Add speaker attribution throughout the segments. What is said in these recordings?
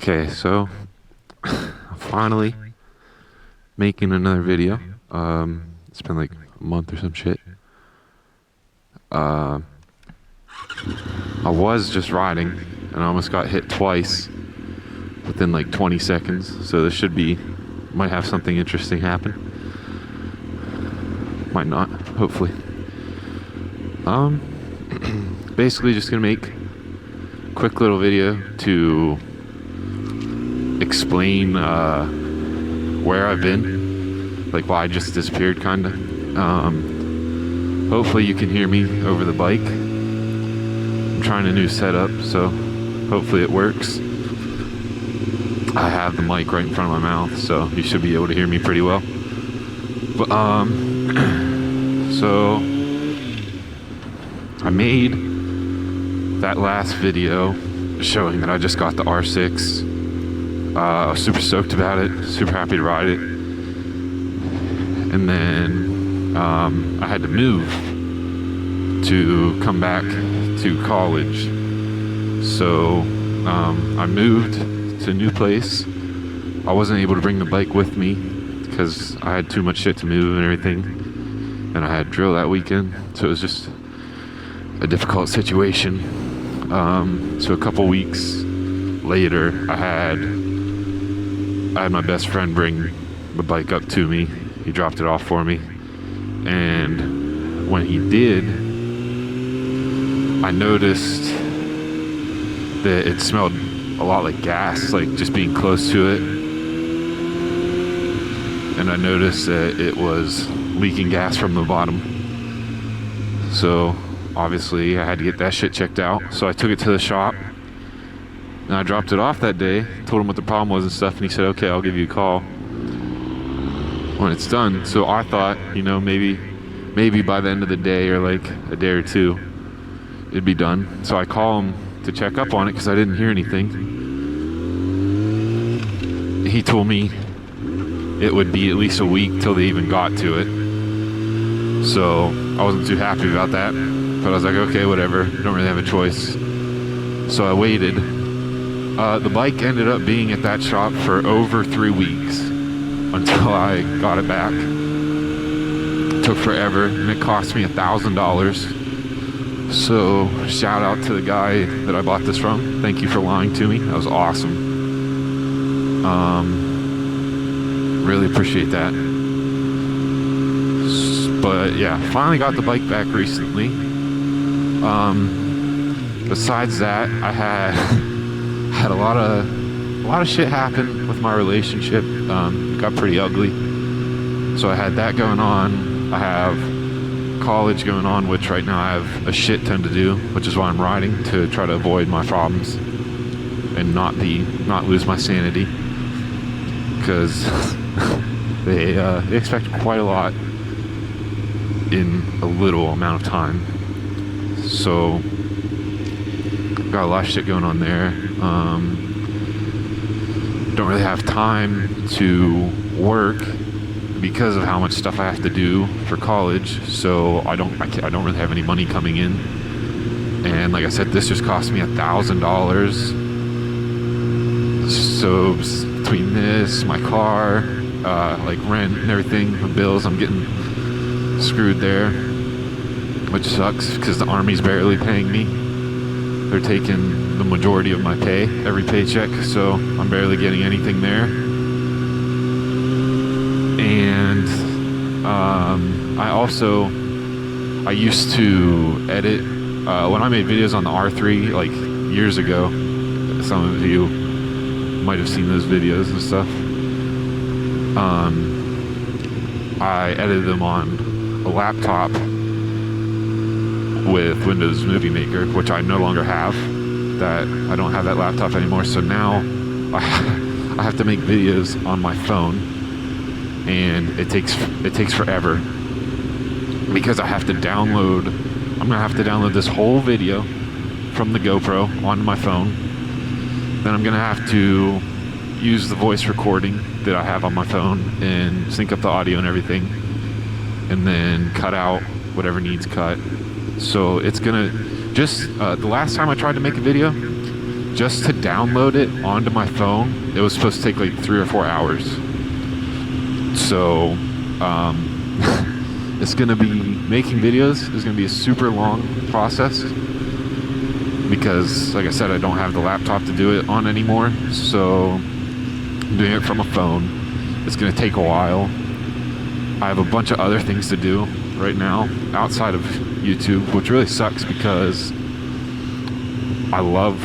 Speaker 1: Okay, so I'm finally making another video. It's been like a month or some shit. I was just riding and I almost got hit twice within like 20 seconds. So this might have something interesting happen. Might not, hopefully. Basically just gonna make a quick little video to explain where I've been, like why I just disappeared, kinda. Hopefully you can hear me over the bike. I'm trying a new setup, so hopefully it works. I have the mic right in front of my mouth, so you should be able to hear me pretty well. But so I made that last video showing that I just got the R6. I was super stoked about it, super happy to ride it. And then I had to move to come back to college. So I moved to a new place. I wasn't able to bring the bike with me because I had too much shit to move and everything. And I had drill that weekend, so it was just a difficult situation. So a couple weeks later, I had my best friend bring the bike up to me. He dropped it off for me, and when he did, I noticed that it smelled a lot like gas, like just being close to it. And I noticed that it was leaking gas from the bottom. So obviously I had to get that shit checked out. So I took it to the shop and I dropped it off that day, told him what the problem was and stuff, and he said, okay, I'll give you a call when it's done. So I thought, maybe by the end of the day or like a day or two, it'd be done. So I call him to check up on it because I didn't hear anything. He told me it would be at least a week till they even got to it. So I wasn't too happy about that, but I was like, okay, whatever, don't really have a choice. So I waited. The bike ended up being at that shop for over 3 weeks until I got it back. It took forever, and it cost me $1,000. So shout out to the guy that I bought this from. Thank you for lying to me. That was awesome. Really appreciate that. But yeah, finally got the bike back recently. Besides that, I had a lot of shit happen with my relationship. It got pretty ugly. So I had that going on. I have college going on, which right now I have a shit ton to do, which is why I'm riding, to try to avoid my problems and not lose my sanity, because they expect quite a lot in a little amount of time. So got a lot of shit going on there. Don't really have time to work because of how much stuff I have to do for college. So I don't really have any money coming in. And like I said, this just cost me $1,000. So between this, my car, like rent and everything, the bills, I'm getting screwed there, which sucks because the Army's barely paying me. They're taking the majority of my pay, every paycheck, so I'm barely getting anything there. And I used to edit when I made videos on the R3 like years ago. Some of you might have seen those videos and stuff. I edited them on a laptop with Windows Movie Maker, which I no longer have. I don't have that laptop anymore, so now I have to make videos on my phone, and it takes forever because I'm gonna have to download this whole video from the GoPro onto my phone. Then I'm gonna have to use the voice recording that I have on my phone and sync up the audio and everything, and then cut out whatever needs cut. So it's gonna the last time I tried to make a video, just to download it onto my phone, it was supposed to take like 3 or 4 hours. So it's gonna be, making videos is gonna be a super long process, because like I said, I don't have the laptop to do it on anymore, so I'm doing it from a phone. It's gonna take a while. I have a bunch of other things to do right now outside of YouTube, which really sucks, because I love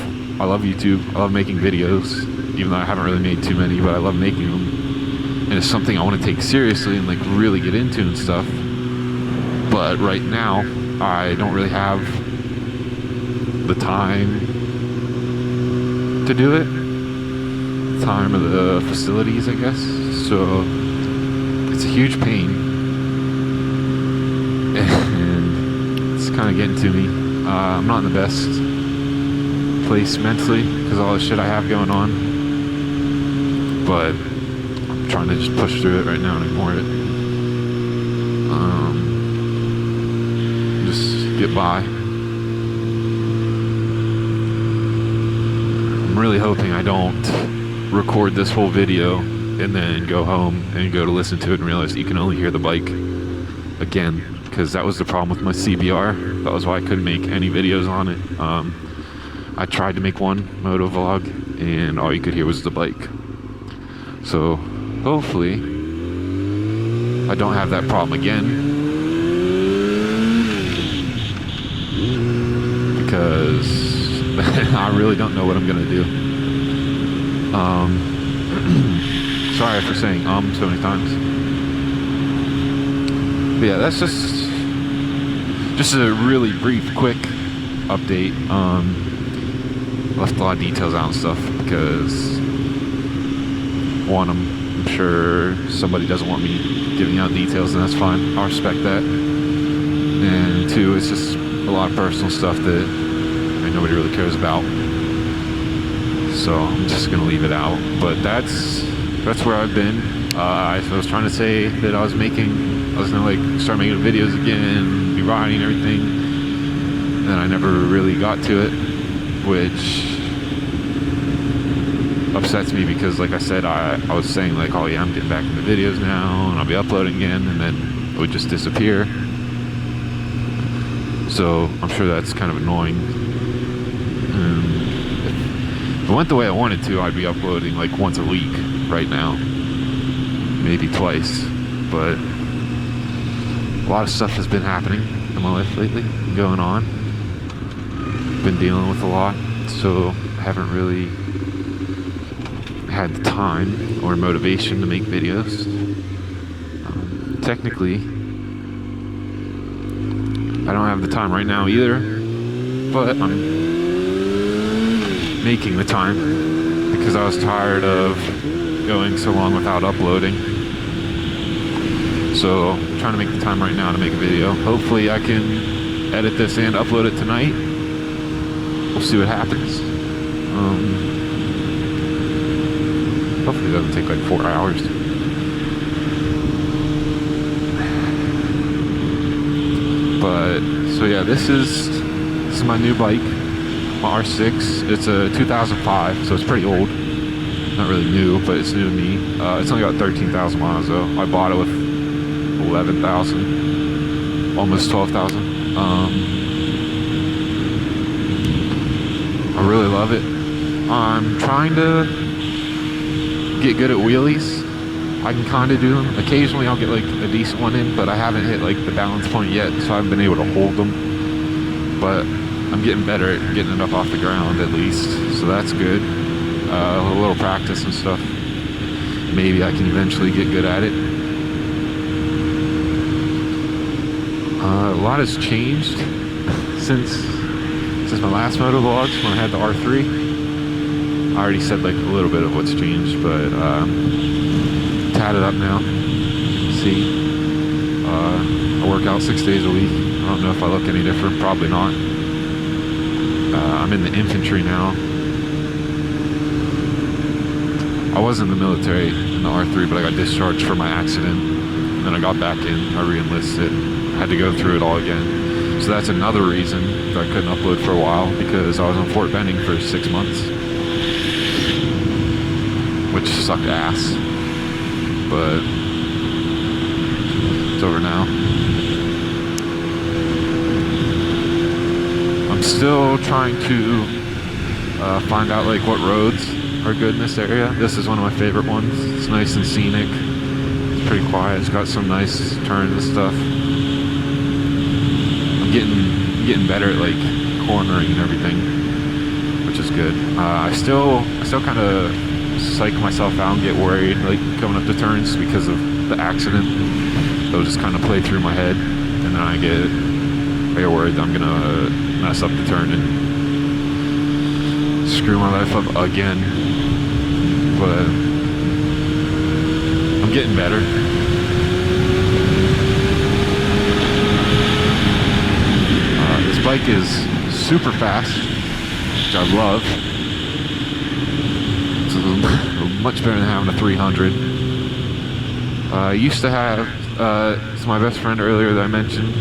Speaker 1: YouTube. I love making videos, even though I haven't really made too many, but I love making them. And it's something I want to take seriously and like really get into and stuff. But right now, I don't really have the time to do it. The time or the facilities, I guess. So it's a huge pain. And it's kind of getting to me. I'm not in the best place mentally because of all the shit I have going on. But I'm trying to just push through it right now and ignore it. Just get by. I'm really hoping I don't record this whole video and then go home and go to listen to it and realize you can only hear the bike again, because that was the problem with my CBR. That was why I couldn't make any videos on it. I tried to make one Motovlog and all you could hear was the bike. So hopefully I don't have that problem again, because I really don't know what I'm gonna do. Sorry for saying so many times. But yeah, that's just a really brief, quick update. Left a lot of details out and stuff because one, I'm sure somebody doesn't want me giving out details, and that's fine. I respect that. And two, it's just a lot of personal stuff that nobody really cares about. So I'm just gonna leave it out. But that's where I've been. I was trying to say that I was gonna like start making videos again, be riding and everything, and I never really got to it, which upsets me because, like I said, I was saying like, oh yeah, I'm getting back into videos now and I'll be uploading again, and then it would just disappear. So I'm sure that's kind of annoying. If it went the way I wanted to, I'd be uploading like once a week right now, maybe twice. But a lot of stuff has been happening in my life lately, going on. Been dealing with a lot, so I haven't really had the time or motivation to make videos. Technically, I don't have the time right now either, but I'm making the time because I was tired of going so long without uploading. So I'm trying to make the time right now to make a video. Hopefully I can edit this and upload it tonight. We'll see what happens. Hopefully it doesn't take like 4 hours. But so yeah, this is my new bike, my R6. It's a 2005, so it's pretty old. Not really new, but it's new to me. It's only got 13,000 miles though. I bought it with 11,000, almost 12,000. I really love it. I'm trying to get good at wheelies. I can kind of do them. Occasionally I'll get like a decent one in, but I haven't hit like the balance point yet, so I haven't been able to hold them. But I'm getting better at getting it up off the ground at least, so that's good. A little practice and stuff. Maybe I can eventually get good at it. A lot has changed since my last Motovlogs when I had the R3. I already said like a little bit of what's changed, but tatted up now. See, I work out 6 days a week. I don't know if I look any different. Probably not. I'm in the infantry now. I was in the military in the R3, but I got discharged for my accident. Then I got back in. I re-enlisted. Had to go through it all again. So that's another reason that I couldn't upload for a while, because I was on Fort Benning for 6 months. which sucked ass. But it's over now. I'm still trying to find out like what roads are good in this area. This is one of my favorite ones. It's nice and scenic. It's pretty quiet. It's got some nice turns and stuff. I'm getting better at like cornering and everything, which is good. I still kind of psych myself out and get worried like coming up to turns because of the accident. It'll just kind of play through my head, and then I get worried that I'm gonna mess up the turn and screw my life up again. But I'm getting better. This bike is super fast, which I love. It's much better than having a 300. I used to have, it's my best friend earlier that I mentioned,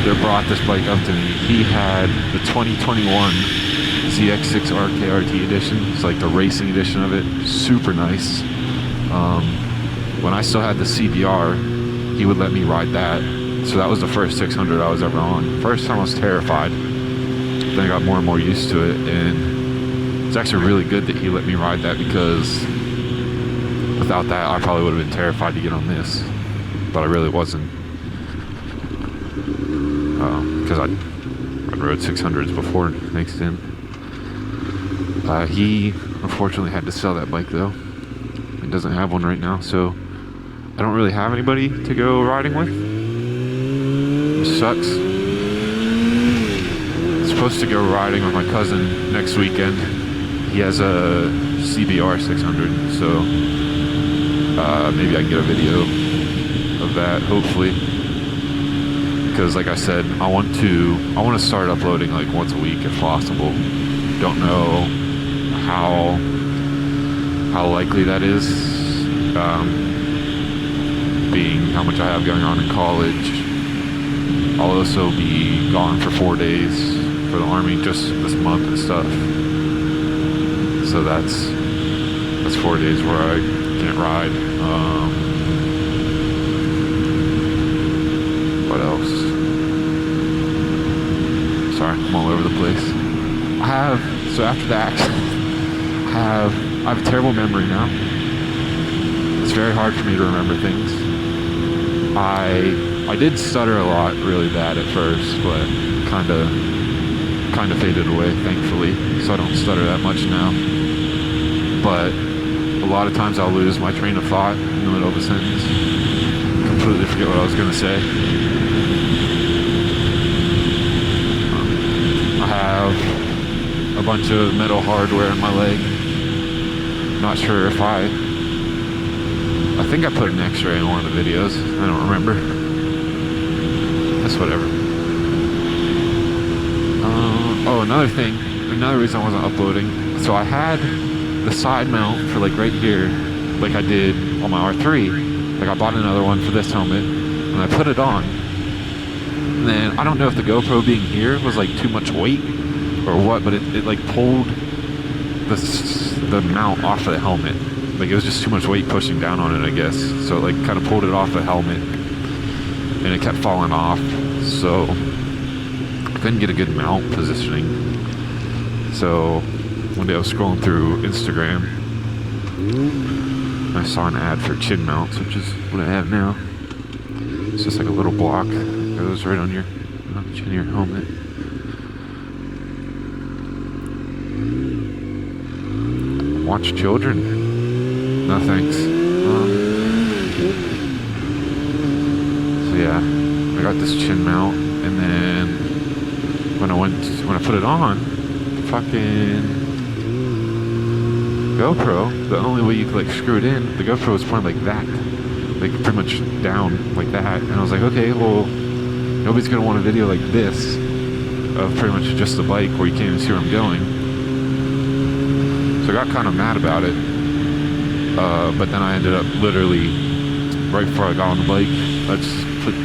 Speaker 1: that brought this bike up to me. He had the 2021 ZX6 RKRT edition. It's like the racing edition of it. Super nice. When I still had the CBR, he would let me ride that. So that was the first 600 I was ever on. First time I was terrified. Then I got more and more used to it, and it's actually really good that he let me ride that, because without that I probably would have been terrified to get on this. But I really wasn't. Because I rode 600s before to an extent. He unfortunately had to sell that bike though. He doesn't have one right now, so I don't really have anybody to go riding with. Which sucks. I'm supposed to go riding with my cousin next weekend. He has a CBR 600, so maybe I can get a video of that, hopefully. Because like I said, I want to start uploading like once a week if possible. Don't know how likely that is, being how much I have going on in college. I'll also be gone for 4 days for the Army just this month and stuff. So that's 4 days where I can't ride. What else? Sorry, I'm all over the place. So after the accident, I have a terrible memory now. It's very hard for me to remember things. I did stutter a lot really bad at first, but kind of faded away, thankfully, so I don't stutter that much now. But a lot of times I'll lose my train of thought in the middle of a sentence. Completely forget what I was going to say. I have a bunch of metal hardware in my leg. Not sure if I think I put an x-ray in one of the videos. I don't remember. That's whatever. Another reason I wasn't uploading. So I had the side mount for like right here, like I did on my R3. Like I bought another one for this helmet, and I put it on. And then I don't know if the GoPro being here was like too much weight or what, but it like pulled the mount off of the helmet. Like it was just too much weight pushing down on it, I guess. So it like kind of pulled it off the helmet, and it kept falling off. So I couldn't get a good mount positioning. So one day I was scrolling through Instagram, and I saw an ad for chin mounts, which is what I have now. It's just like a little block that goes right on the chin of your helmet. Watch children. No thanks. So yeah, I got this chin mount, and then when I put it on, fucking GoPro, the only way you could like screw it in, the GoPro was pointed like that, like pretty much down like that, and I was like, okay, well, nobody's gonna want a video like this of pretty much just the bike where you can't even see where I'm going. So I got kind of mad about it, but then I ended up literally right before I got on the bike, I just put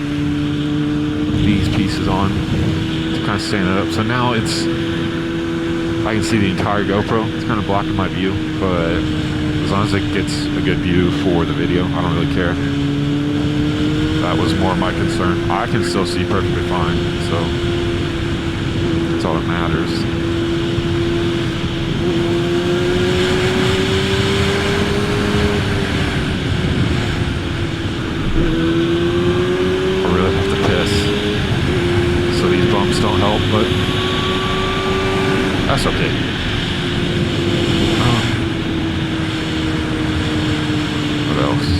Speaker 1: these pieces on to kind of stand it up. So now it's I can see the entire GoPro. It's kind of blocking my view, but as long as it gets a good view for the video, I don't really care. That was more my concern. I can still see perfectly fine, so that's all that matters. I really have to piss, so these bumps don't help, but that's okay. What else?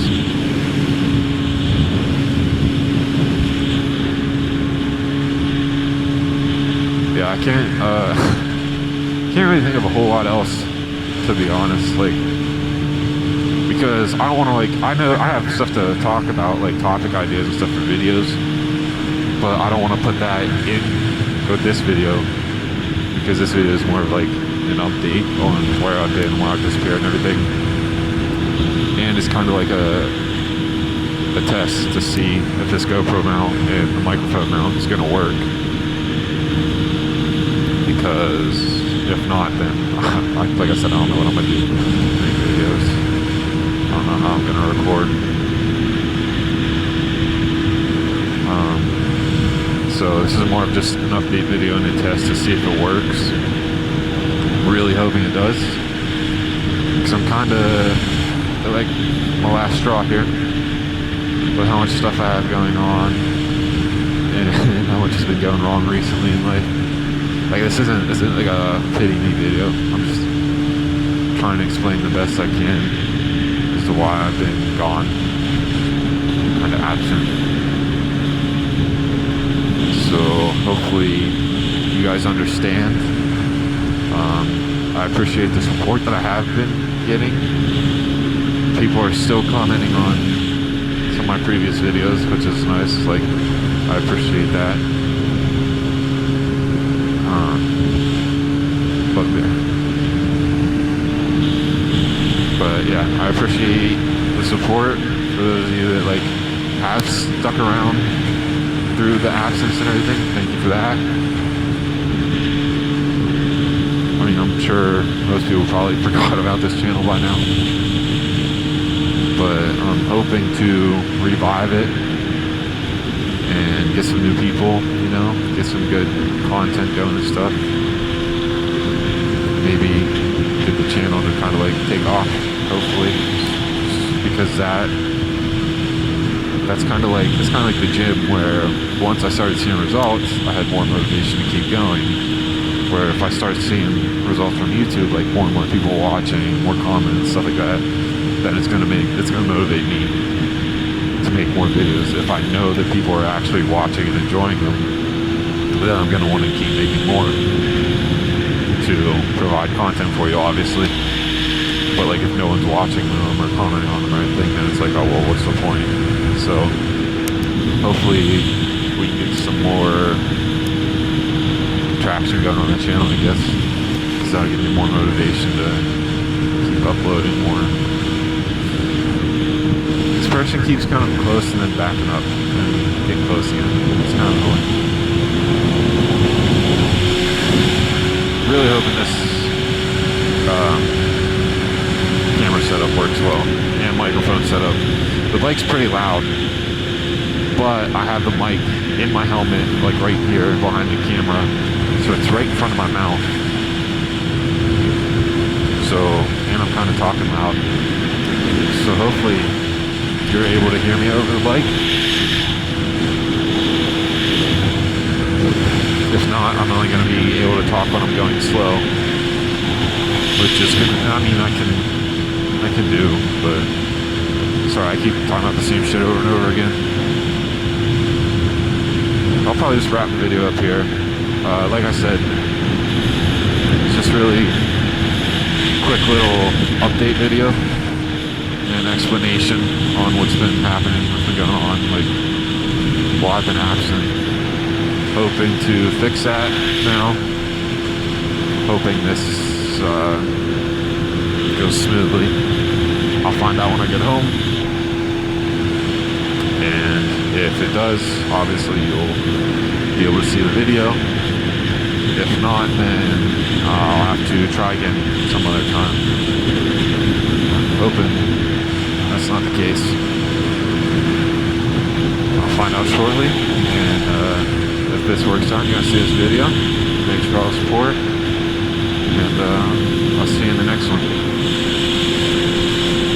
Speaker 1: Yeah, I can't really think of a whole lot else, to be honest, like, because I don't want to, like, I know I have stuff to talk about, like topic ideas and stuff for videos, but I don't want to put that in with this video, because this video is more of like an update on where I've been, where I've disappeared and everything, and it's kind of like a test to see if this GoPro mount and the microphone mount is going to work. Because if not, then like I said, I don't know what I'm gonna do. Make videos. I don't know how I'm gonna record. So this is more of just an update video and a test to see if it works. I'm really hoping it does, because I'm kind of like my last straw here with how much stuff I have going on and how much has been going wrong recently in life. Like, this isn't like a pity me video. I'm just trying to explain the best I can as to why I've been gone, kind of absent. So hopefully you guys understand. I appreciate the support that I have been getting. People are still commenting on some of my previous videos, which is nice. Like, I appreciate that. But yeah, I appreciate the support for those of you that like have stuck around through the absence and everything. Thank you for that. I mean, I'm sure most people probably forgot about this channel by now, but I'm hoping to revive it and get some new people, you know, get some good content going and stuff. Maybe get the channel to kind of like take off, hopefully, because that's kind of like, it's kind of like the gym, where once I started seeing results, I had more motivation to keep going. Where if I start seeing results from YouTube, like more and more people watching, more comments, stuff like that, then it's gonna motivate me to make more videos. If I know that people are actually watching and enjoying them, then I'm gonna want to keep making more to provide content for you, obviously. But like, if no one's watching them or commenting on them or anything, then it's like, oh well, what's the point? So hopefully we can get some more traction going on the channel, I guess, because that'll give me more motivation to keep uploading more. This person keeps coming close and then backing up and getting close again. It's kind of annoying. Really hoping this camera setup works well, and microphone setup. The bike's pretty loud, but I have the mic in my helmet, like right here behind the camera, so it's right in front of my mouth. So, and I'm kind of talking loud, so hopefully you're able to hear me over the bike. If not, I'm only going to be able to talk when I'm going slow, which is gonna, I mean, I can do, but sorry, I keep talking about the same shit over and over again. I'll probably just wrap the video up here. Like I said, it's just really quick little update video and explanation on what's been happening, what's been going on, like while I've been absent. Hoping to fix that now. Hoping this goes smoothly. I'll find out when I get home. And if it does, obviously you'll be able to see the video. If not, then I'll have to try again some other time. I'm hoping that's not the case. I'll find out shortly, and if this works out, you're gonna see this video. Thanks for all the support, and I'll see you in the next one.